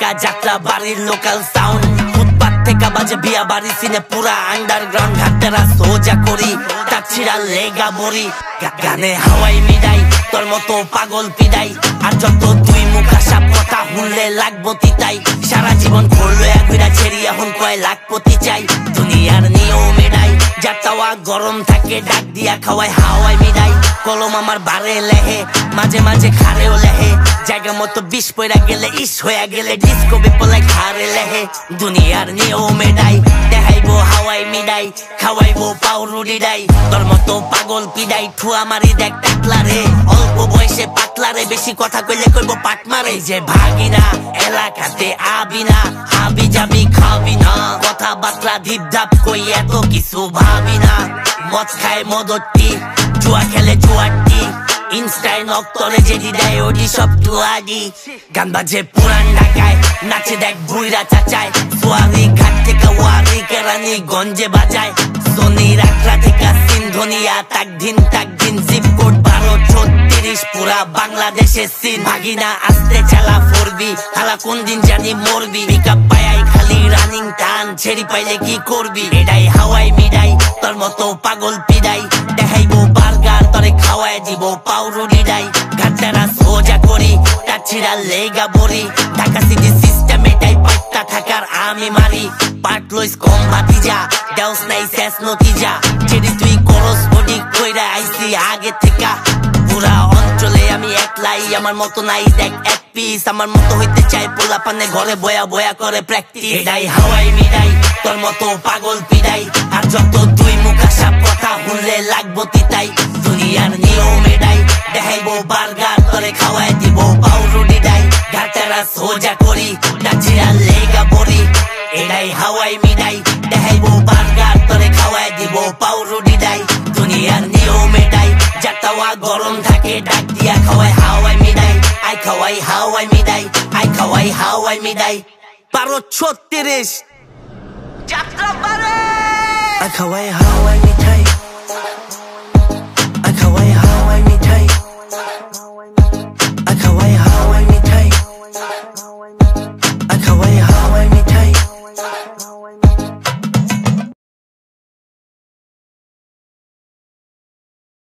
ঢাকা যাত্রা বাড়ির local sound ফুটপাত থেকে বাজে বিয়া বাড়ি সিনে পুরা আন্ডারগ্রাউন্ড ঘাটেরা সোজা করি তাছিরা লেগা বড়ি গানে হাওয়াই মিডাই তোর মতো পাগল পিডাই আর যত তুই মুখা সাপ কথা হুনলে লাগবো তিতাই সারা জীবন করলো একবিরা ছেড়ি এখন কয় লাখপতি চাই দুনিয়ার নিয়ম মেডাই যাত্রাওয়া গরম থাকে ডাক দিয়া খাওয়াই হাওয়াই মিডাই কলম আমার বারে লেহে মাঝে মাঝে খারেও লেহে জায়গা মতো বিষ পয়রা গেলে ইস হয়ে গেলে ডিস্কো বিপলাই খারে লেহে দুনিয়ার নিয়ম মেডাই দেখাইবো হাওয়াই মিডাই খাওয়াইবো পাউরুটি ডাই তোর মতো পাগল পিডাই ঠুয়া মারি দেখ টাকলা রে অল্প বয়সে পাতলা রে বেশি কথা কইলে কইব পাট মারে যে ভাগি না এলাকাতে আবি না হাবি যাবি খাবি না কথা বাতরা ধিপ ধাপ কই এত কিছু ভাবি না মদ খায় মদটি জুয়া খেলে জুয়াটি ইনস্টায় নক্তরে যেটি দেয় ওটি সব টুয়াডি গান বাজে পুরান ঢাকায় নাচে দেখ বুইরা চাচায় সোয়ারি ঘাট থেকে ওয়ারি কেরানি গঞ্জে বাজায় সোনি রাখরা থেকে সিন্ধনিয়া তাক দিন জিপ কোড 12-34 পুরা বাংলাদেশে সিন ভাগিনা আসতে চালা ফরবি হালা কোন দিন জানি মরবি পিকআপ পায়াই খালি রানিং টান ছেড়ি পাইলে কি করবি এটাই হাওয়াই মিডাই তোর মতো পাগল পিডাই দেখাইবো বার্গার তরে খাওয়াই দিব পাউরুটি ডাই ঘাটটারা সোজা করি তাছিরা লেগা বড়ি ঢাকা সিটি সিস্টেম এটাই পাট্টা থাকার আমি মারি পাট লইস কম বাতি যা দেওস নাই শেষ নতিজা ছেড়ি তুই করস বডি কইরা আইসি আগে থেকে পুরা অঞ্চলে আমি একলাই আমার মতো নাই দেখ এক পিস আমার মতো হইতে চাই পোলা পানে ঘরে বয়া বয়া করে প্র্যাকটিস এটাই হাওয়াই মিডাই তোর মতো পাগল পিডাই আর যত তুই মুখা সাপ কথা হুনলে লাগবো তিতাই দুনিয়ার নিয়ম এটাই দেখাইবো বার্গার তরে খাওয়াই দিব পাউরুটি ডাই ঘাটেরা সোজা করি নাচিরা লেগা বড়ি এটাই হাওয়াই মিডাই দেখাইবো বার্গার তরে খাওয়াই দিব পাউরুটি ডাই দুনিয়ার নিয়ম এটাই যাত্রাওয়া গরম থাকে ডাক দিয়া খাওয়াই হাওয়াই মিডাই আই খাওয়াই হাওয়াই মিডাই আই খাওয়াই হাওয়াই মিডাই 12-36 যাত্রা বারে আই খাওয়াই হাওয়াই